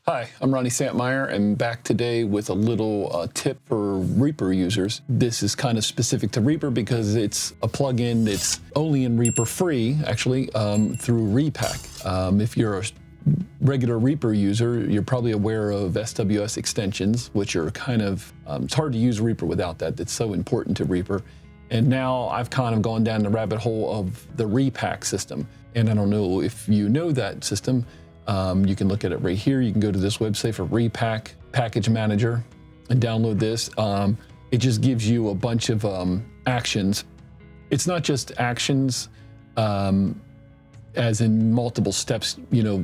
Hi, I'm Ronnie Santmeyer, and back today with a little tip for ReaPack users. This is kind of specific to ReaPack because it's a plugin that's only in ReaPack free, actually, through ReaPack. If you're a regular ReaPack user, you're probably aware of SWS extensions, which are kind of, it's hard to use ReaPack without that. It's so important to ReaPack. And now I've kind of gone down the rabbit hole of the ReaPack system. And I don't know if you know that system. You can look at it right here. You can go to this website for ReaPack Package Manager and download this. It just gives you a bunch of actions. It's not just actions as in multiple steps,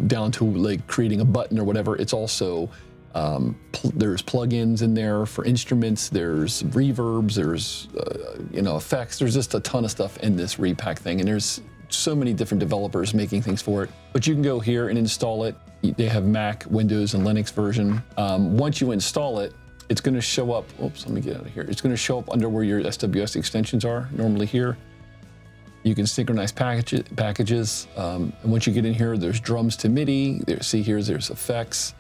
down to like creating a button or whatever. It's also, there's plugins in there for instruments, there's reverbs, there's, effects. There's just a ton of stuff in this ReaPack thing. And there's so many different developers making things for it, but you can go here and install it. They have Mac, Windows, and Linux version. Once you install it, it's going to show up. Oops, let me get out of here. It's going to show up under where your SWS extensions are. Normally here, you can synchronize packages. And once you get in here, there's drums to MIDI. There's effects.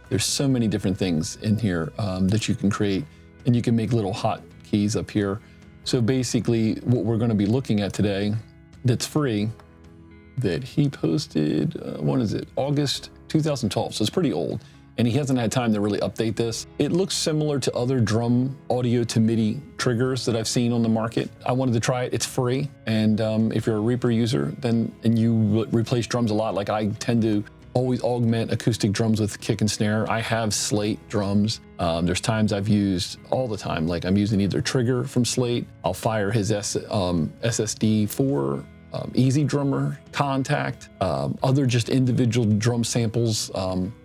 There's so many different things in here that you can create, and you can make little hotkeys up here. So basically, what we're going to be looking at today, that's free, that he posted, when is it? August 2012, so it's pretty old, and he hasn't had time to really update this. It looks similar to other drum audio to MIDI triggers that I've seen on the market. I wanted to try it. It's free, and if you're a ReaPack user, and you replace drums a lot, like I tend to always augment acoustic drums with kick and snare. I have Slate drums. There's times I've used all the time, like I'm using either Trigger from Slate. I'll fire his SSD for Easy Drummer, Contact, other just individual drum samples.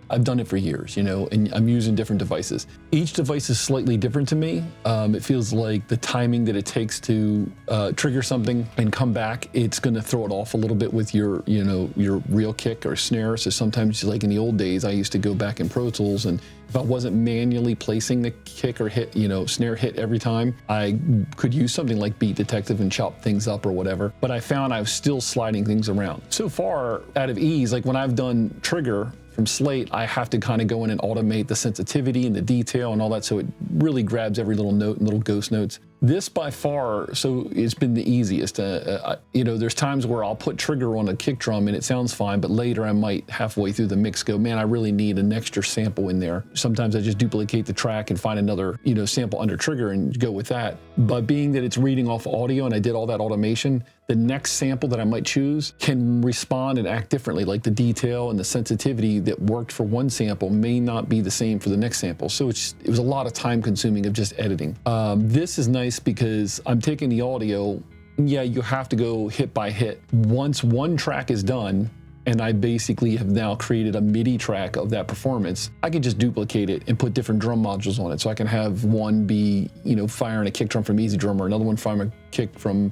I've done it for years, and I'm using different devices. Each device is slightly different to me. It feels like the timing that it takes to trigger something and come back, it's gonna throw it off a little bit with your real kick or snare. So sometimes, like in the old days, I used to go back in Pro Tools, and if I wasn't manually placing the kick or hit, snare hit every time, I could use something like Beat Detective and chop things up or whatever. But I found I was still sliding things around. So far, out of ease, like when I've done Trigger from Slate, I have to kind of go in and automate the sensitivity and the detail and all that, so it really grabs every little note and little ghost notes. This by far, so it's been the easiest. There's times where I'll put Trigger on a kick drum and it sounds fine, but later I might halfway through the mix go, man, I really need an extra sample in there. Sometimes I just duplicate the track and find another, sample under Trigger and go with that. But being that it's reading off audio and I did all that automation, the next sample that I might choose can respond and act differently. Like the detail and the sensitivity that worked for one sample may not be the same for the next sample. So it was a lot of time consuming of just editing. This is nice because I'm taking the audio. Yeah, you have to go hit by hit. Once one track is done, and I basically have now created a MIDI track of that performance, I can just duplicate it and put different drum modules on it. So I can have one be, firing a kick drum from Easy Drummer, another one firing a kick from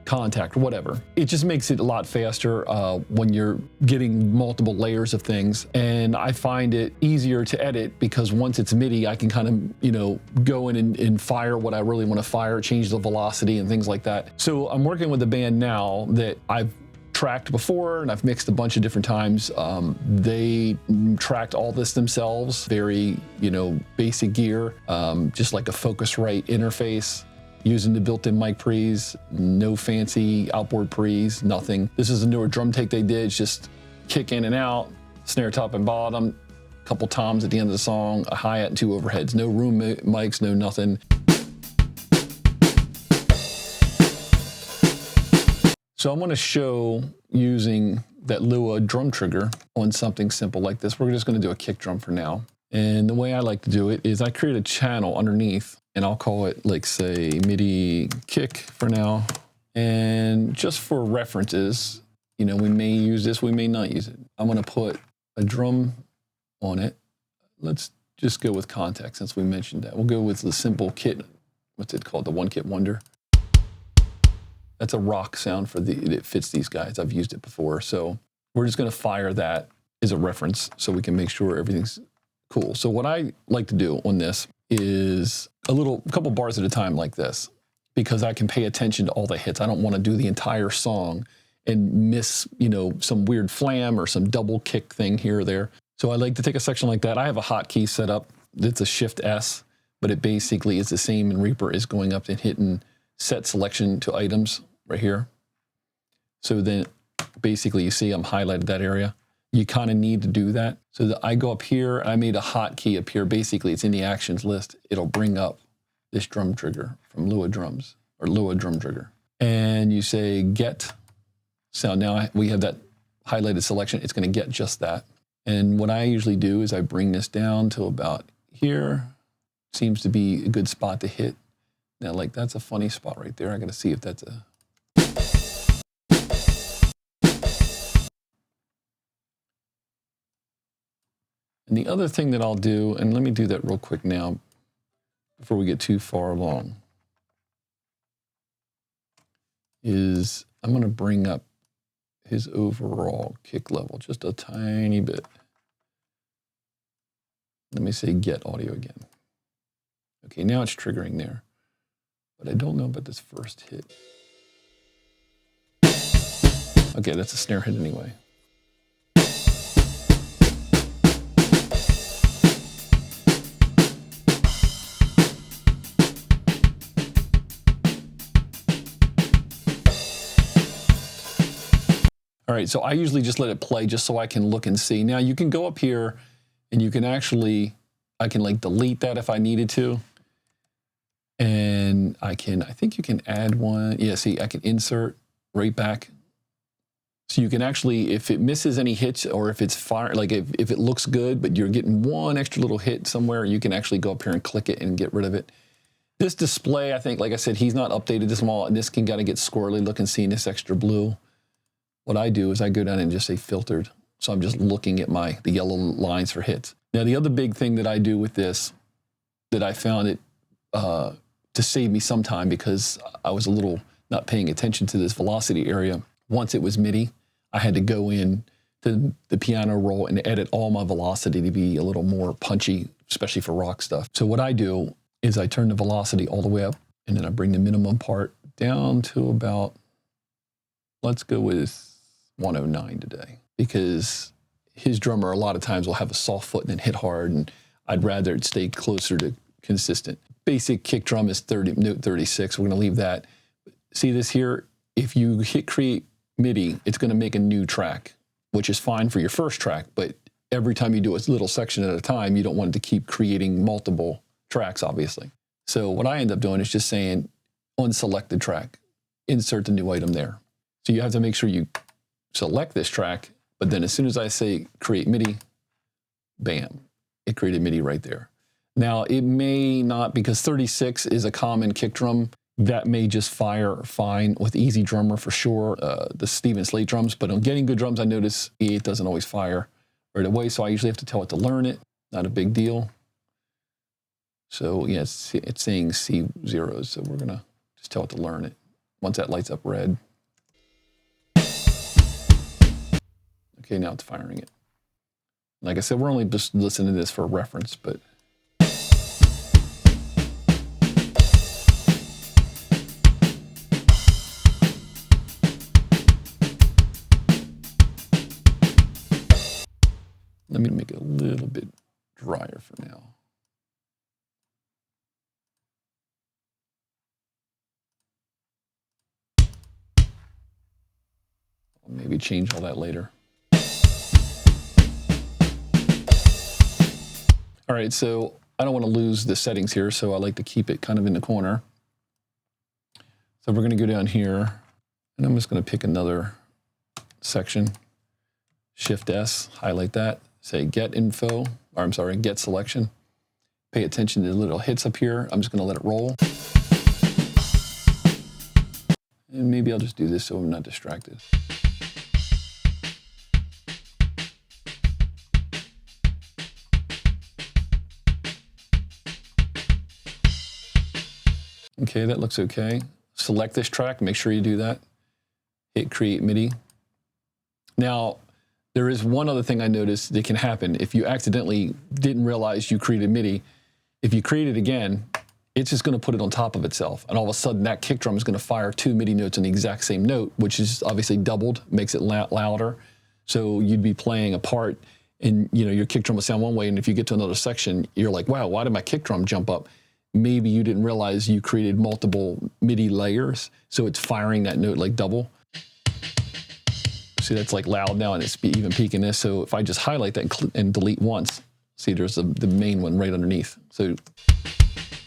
Contact, or whatever. It just makes it a lot faster when you're getting multiple layers of things. And I find it easier to edit because once it's MIDI, I can kind of, go in and fire what I really want to fire, change the velocity and things like that. So I'm working with a band now that I've tracked before and I've mixed a bunch of different times. They tracked all this themselves, very, basic gear, just like a Focusrite interface, using the built-in mic pre's, no fancy outboard pre's, nothing. This is a newer drum take they did. It's just kick in and out, snare top and bottom, a couple toms at the end of the song, a hi-hat and two overheads. No room mics, no nothing. So I'm going to show using that Lua Drum Trigger on something simple like this. We're just going to do a kick drum for now. And the way I like to do it is I create a channel underneath, and I'll call it, like, say, MIDI kick for now. And just for references, we may use this, we may not use it. I'm going to put a drum on it. Let's just go with Contact since we mentioned that. We'll go with the simple kit. What's it called? The One Kit Wonder. That's a rock sound it fits these guys. I've used it before. So we're just going to fire that as a reference so we can make sure everything's cool. So what I like to do on this is a couple bars at a time like this, because I can pay attention to all the hits. I don't want to do the entire song and miss, some weird flam or some double kick thing here or there. So I like to take a section like that. I have a hotkey set up. It's a Shift S, but it basically is the same in Reaper as going up and hitting set selection to items right here. So then basically you see I'm highlighted that area. You kind of need to do that. So that I go up here, I made a hotkey up here. Basically it's in the actions list. It'll bring up this drum trigger from Lua Drums or Lua Drum Trigger. And you say get. So now we have that highlighted selection. It's going to get just that. And what I usually do is I bring this down to about here. Seems to be a good spot to hit. Now, like, that's a funny spot right there. I got to see if that's a... And the other thing that I'll do, and let me do that real quick now before we get too far along, is I'm going to bring up his overall kick level just a tiny bit. Let me say get audio again. Okay, now it's triggering there. But I don't know about this first hit. Okay, that's a snare hit anyway. All right, so I usually just let it play just so I can look and see. Now you can go up here and you can actually, I can like delete that if I needed to. And I think you can add one. Yeah, see, I can insert ReaPack. So you can actually, if it misses any hits or if it's fire, like if it looks good, but you're getting one extra little hit somewhere, you can actually go up here and click it and get rid of it. This display, I think, like I said, he's not updated this small, and this can kind of get squirrely looking, seeing this extra blue. What I do is I go down and just say filtered. So I'm just looking at the yellow lines for hits. Now, the other big thing that I do with this that I found it to save me some time because I was a little not paying attention to this velocity area. Once it was MIDI, I had to go in to the piano roll and edit all my velocity to be a little more punchy, especially for rock stuff. So what I do is I turn the velocity all the way up and then I bring the minimum part down to about, let's go with 109 today, because his drummer a lot of times will have a soft foot and then hit hard, and I'd rather it stay closer to consistent. Basic kick drum is note 36. We're going to leave that. See this here? If you hit create MIDI, it's going to make a new track, which is fine for your first track, but every time you do a little section at a time, you don't want it to keep creating multiple tracks, obviously. So what I end up doing is just saying unselected track, insert the new item there. So you have to make sure you select this track, but then as soon as I say create MIDI, bam, it created MIDI right there. Now it may not, because 36 is a common kick drum, that may just fire fine with Easy Drummer for sure, the Steven Slate drums, but on getting good drums, I notice it doesn't always fire right away, so I usually have to tell it to learn it, not a big deal. So yeah, it's saying C0, so we're gonna just tell it to learn it. Once that lights up red. Okay, now it's firing it. Like I said, we're only just listening to this for reference, but. Let me make it a little bit drier for now. I'll maybe change all that later. All right, so I don't want to lose the settings here, so I like to keep it kind of in the corner. So we're going to go down here, and I'm just going to pick another section. Shift S, highlight that, say get info, or I'm sorry, get selection. Pay attention to the little hits up here. I'm just going to let it roll. And maybe I'll just do this so I'm not distracted. Okay, that looks okay. Select this track, make sure you do that. Hit create MIDI. Now, there is one other thing I noticed that can happen. If you accidentally didn't realize you created MIDI, if you create it again, it's just gonna put it on top of itself. And all of a sudden that kick drum is gonna fire 2 MIDI notes on the exact same note, which is obviously doubled, makes it louder. So you'd be playing a part and you know your kick drum will sound one way, and if you get to another section, you're like, wow, why did my kick drum jump up? Maybe you didn't realize you created multiple MIDI layers, so it's firing that note like double. See, that's like loud now, and it's even peaking this. So if I just highlight that and delete once, see there's the main one right underneath. So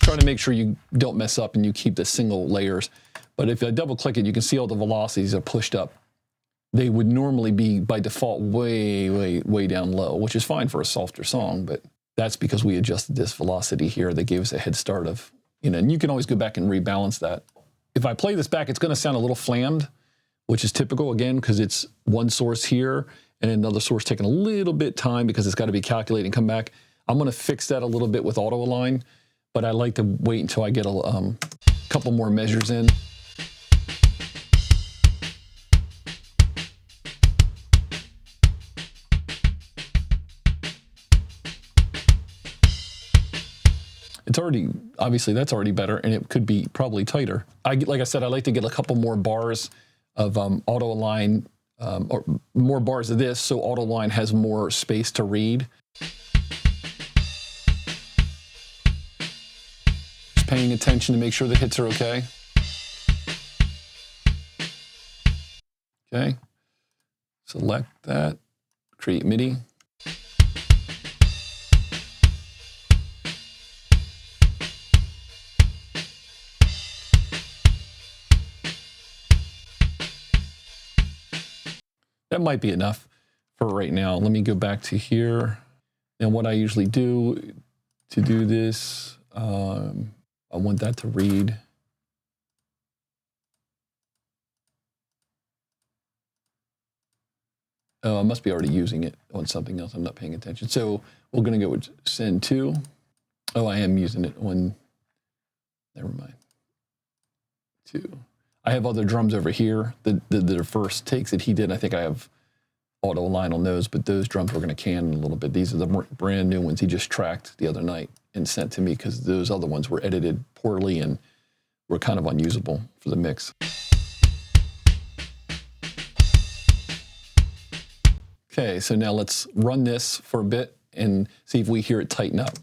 try to make sure you don't mess up and you keep the single layers. But if I double click it, you can see all the velocities are pushed up. They would normally be by default way down low, which is fine for a softer song, but that's because we adjusted this velocity here that gave us a head start of, you know, and you can always go back and rebalance that. If I play this back, it's gonna sound a little flammed, which is typical, again, because it's one source here and another source taking a little bit time because it's got to be calculated and come back. I'm going to fix that a little bit with auto align, but I like to wait until I get a couple more measures in. It's already, obviously that's already better, and it could be probably tighter. Like I said, I like to get a couple more bars of auto align, or more bars of this, so auto align has more space to read. Just paying attention to make sure the hits are okay. Okay, select that, create MIDI. That might be enough for right now. Let me go back to here. And what I usually do to do this, I want that to read. Oh, I must be already using it on something else. I'm not paying attention. So we're gonna go with send to. Oh, I am using it on, never mind. Two. I have other drums over here. The first takes that he did, I think I have auto align on those, but those drums we're going to can a little bit. These are the brand new ones he just tracked the other night and sent to me because those other ones were edited poorly and were kind of unusable for the mix. Okay, so now let's run this for a bit and see if we hear it tighten up.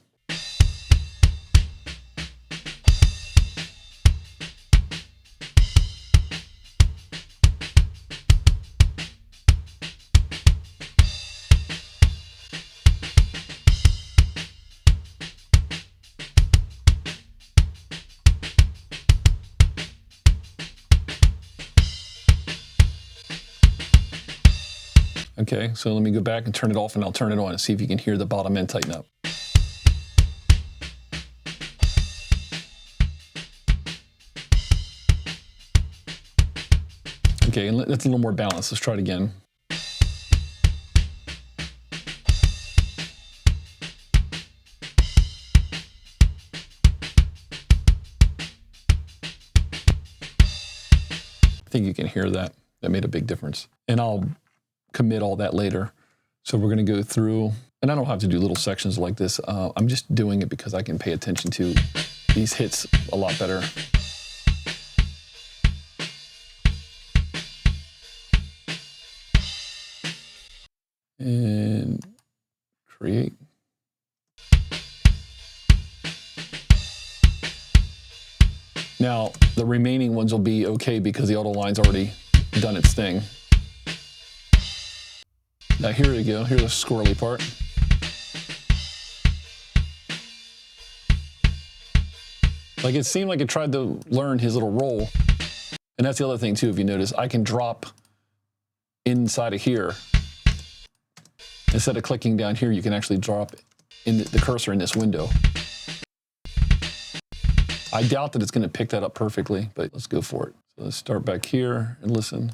Okay, so let me go back and turn it off, and I'll turn it on and see if you can hear the bottom end tighten up. Okay, and that's a little more balanced. Let's try it again. I think you can hear that. That made a big difference. And I'll commit all that later. So we're going to go through, and I don't have to do little sections like this. I'm just doing it because I can pay attention to these hits a lot better. And create. Now, the remaining ones will be okay because the auto line's already done its thing. Now here we go, here's the squirrely part. Like it seemed like it tried to learn his little roll. And that's the other thing too, if you notice, I can drop inside of here. Instead of clicking down here, you can actually drop in the cursor in this window. I doubt that it's gonna pick that up perfectly, but let's go for it. So let's start back here and listen.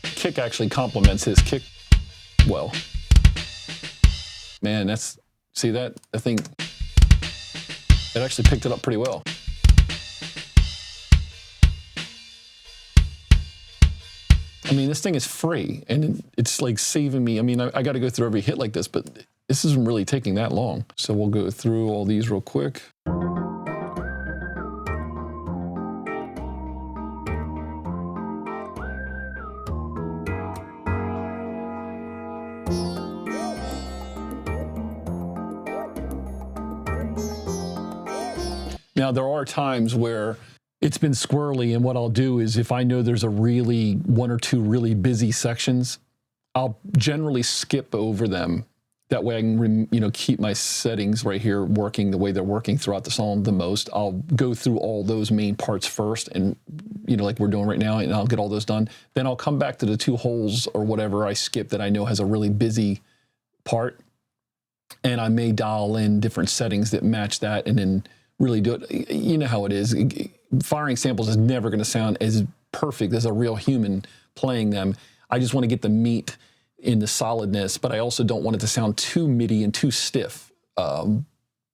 Kick actually complements his kick well. Man, that's, see that? I think it actually picked it up pretty well. I mean, this thing is free, and it's like saving me. I mean, I got to go through every hit like this, but this isn't really taking that long. So we'll go through all these real quick. Now, there are times where it's been squirrely, and what I'll do is if I know there's a really one or two really busy sections, I'll generally skip over them. That way I can, keep my settings right here working the way they're working throughout the song the most. I'll go through all those main parts first and, like we're doing right now, and I'll get all those done. Then I'll come back to the two holes or whatever I skip that I know has a really busy part, and I may dial in different settings that match that and then really do it. You know how it is. Firing samples is never going to sound as perfect as a real human playing them. I just want to get the meat in the solidness, but I also don't want it to sound too MIDI and too stiff.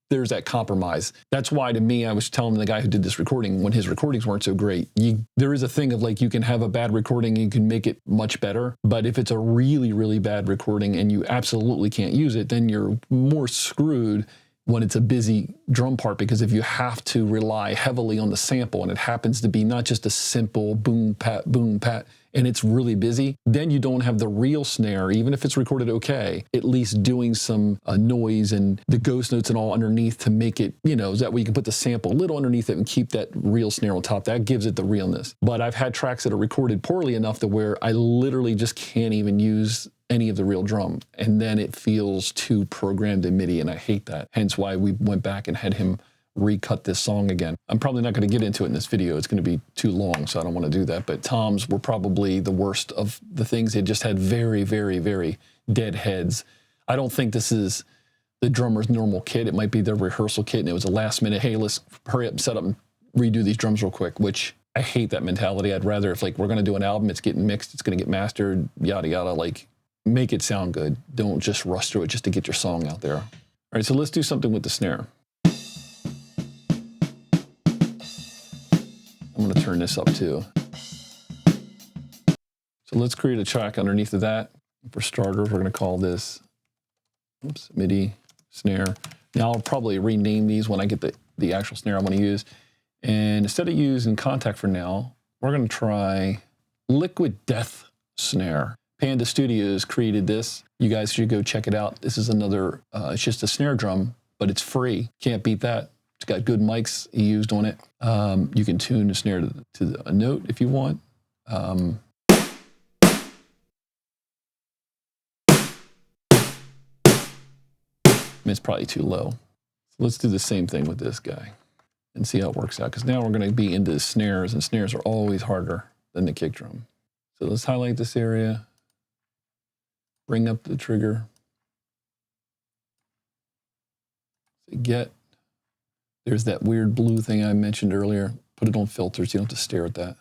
There's that compromise. That's why, to me, I was telling the guy who did this recording, when his recordings weren't so great, there is a thing of like, you can have a bad recording and you can make it much better, but if it's a really, really bad recording and you absolutely can't use it, then you're more screwed when it's a busy drum part, because if you have to rely heavily on the sample and it happens to be not just a simple boom, pat, and it's really busy, then you don't have the real snare, even if it's recorded okay, at least doing some noise and the ghost notes and all underneath to make it, is that way you can put the sample a little underneath it and keep that real snare on top. That gives it the realness. But I've had tracks that are recorded poorly enough to where I literally just can't even use any of the real drum, and then it feels too programmed in MIDI, and I hate that. Hence why we went back and had him recut this song again. I'm probably not going to get into it in this video. It's going to be too long, so I don't want to do that. But toms were probably the worst of the things. They just had very, very, very dead heads. I don't think this is the drummer's normal kit. It might be their rehearsal kit, and it was a last minute, hey, let's hurry up and set up and redo these drums real quick, which I hate that mentality. I'd rather, if like we're going to do an album, it's getting mixed, it's going to get mastered, yada, yada, like make it sound good. Don't just rush through it just to get your song out there. All right, so let's do something with the snare. I'm going to turn this up too. So let's create a track underneath of that. For starters, we're going to call this, MIDI snare. Now I'll probably rename these when I get the actual snare I want to use. And instead of using Contact for now, we're going to try Liquid Death Snare. Panda Studios created this. You guys should go check it out. This is another, it's just a snare drum, but it's free. Can't beat that. It's got good mics he used on it. You can tune the snare to a note if you want. It's probably too low. So let's do the same thing with this guy and see how it works out, because now we're going to be into snares, and snares are always harder than the kick drum. So let's highlight this area. Bring up the trigger. Get. There's that weird blue thing I mentioned earlier. Put it on filters. You don't have to stare at that.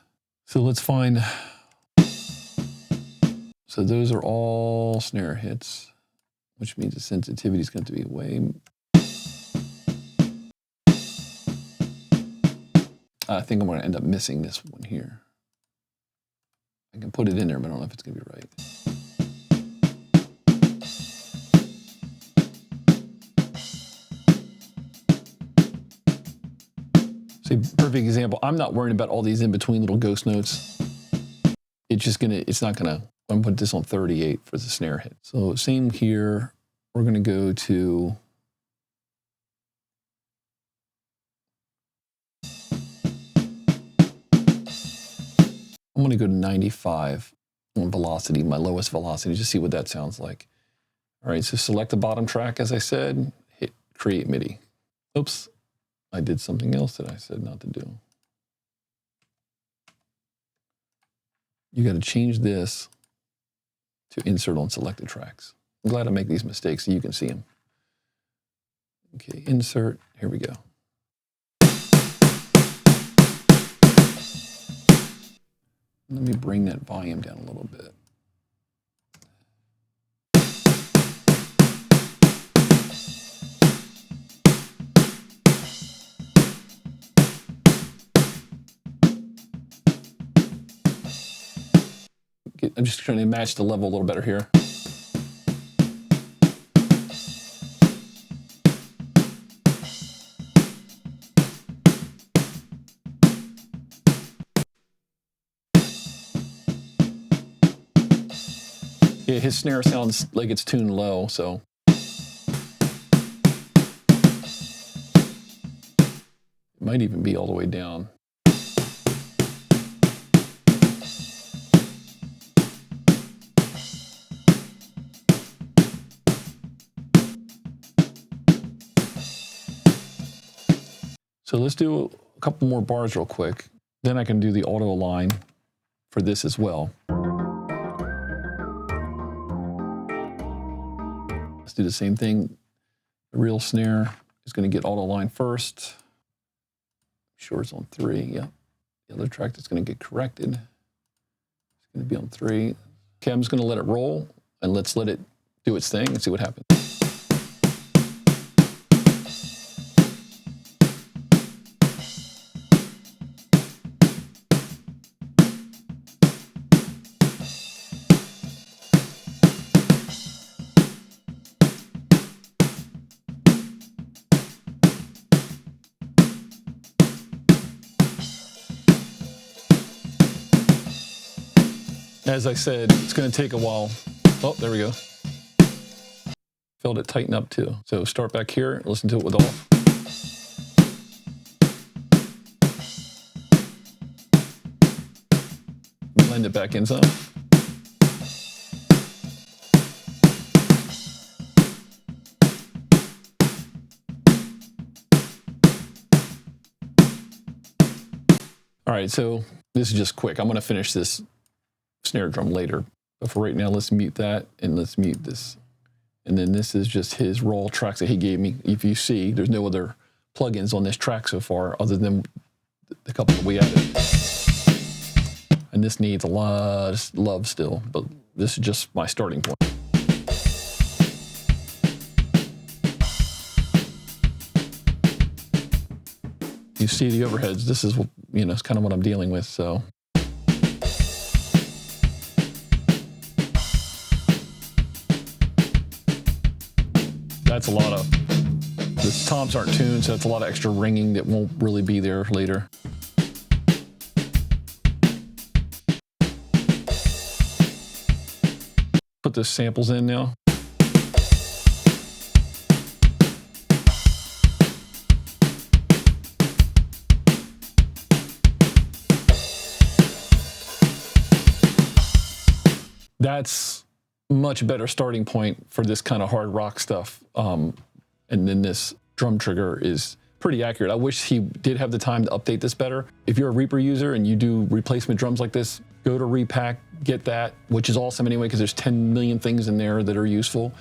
So let's find. So those are all snare hits, which means the sensitivity is going to be way. I think I'm going to end up missing this one here. I can put it in there, but I don't know if it's going to be right. See, perfect example. I'm not worrying about all these in-between little ghost notes. It's not gonna, I'm gonna put this on 38 for the snare hit. So same here, we're gonna go to, I'm gonna go to 95 on velocity, my lowest velocity, just see what that sounds like. All right, so select the bottom track, as I said, hit create MIDI. Oops. I did something else that I said not to do. You got to change this to insert on selected tracks. I'm glad I make these mistakes so you can see them. Okay, insert, here we go. Let me bring that volume down a little bit. I'm just trying to match the level a little better here. Yeah, his snare sounds like it's tuned low, so. Might even be all the way down. So let's do a couple more bars real quick. Then I can do the auto align for this as well. Let's do the same thing. The real snare is going to get auto align first. Sure it's on 3, yeah. The other track that's going to get corrected. It's going to be on 3. Okay, I'm just going to let it roll and let's let it do its thing and see what happens. As I said, it's going to take a while. Oh, there we go. Felt it tighten up too. So start back here, listen to it with off. Blend it back in some. All right, so this is just quick. I'm going to finish this snare drum later. But for right now, let's mute that and let's mute this. And then this is just his raw tracks that he gave me. If you see, there's no other plugins on this track so far other than the couple that we added. And this needs a lot of love still, but this is just my starting point. You see the overheads, this is, you know, it's kind of what I'm dealing with, so. That's a lot of, the toms aren't tuned, so that's a lot of extra ringing that won't really be there later. Put the samples in now. That's much better starting point for this kind of hard rock stuff. And then this drum trigger is pretty accurate. I wish he did have the time to update this better. If you're a Reaper user and you do replacement drums like this, go to ReaPack, get that, which is awesome anyway, because there's 10 million things in there that are useful.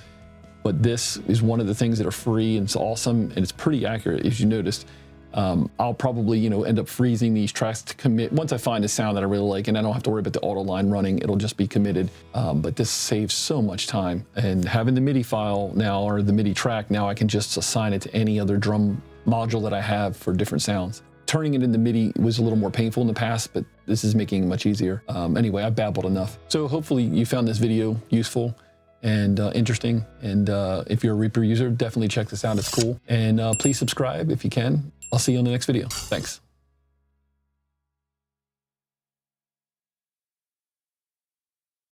But this is one of the things that are free and it's awesome and it's pretty accurate, as you noticed. I'll probably, you know, end up freezing these tracks to commit. Once I find a sound that I really like and I don't have to worry about the auto line running, it'll just be committed. But this saves so much time. And having the MIDI file now, or the MIDI track, now I can just assign it to any other drum module that I have for different sounds. Turning it into MIDI was a little more painful in the past, but this is making it much easier. Anyway, I've babbled enough. So hopefully you found this video useful and interesting. And if you're a Reaper user, definitely check this out, it's cool. And please subscribe if you can. I'll see you on the next video. Thanks.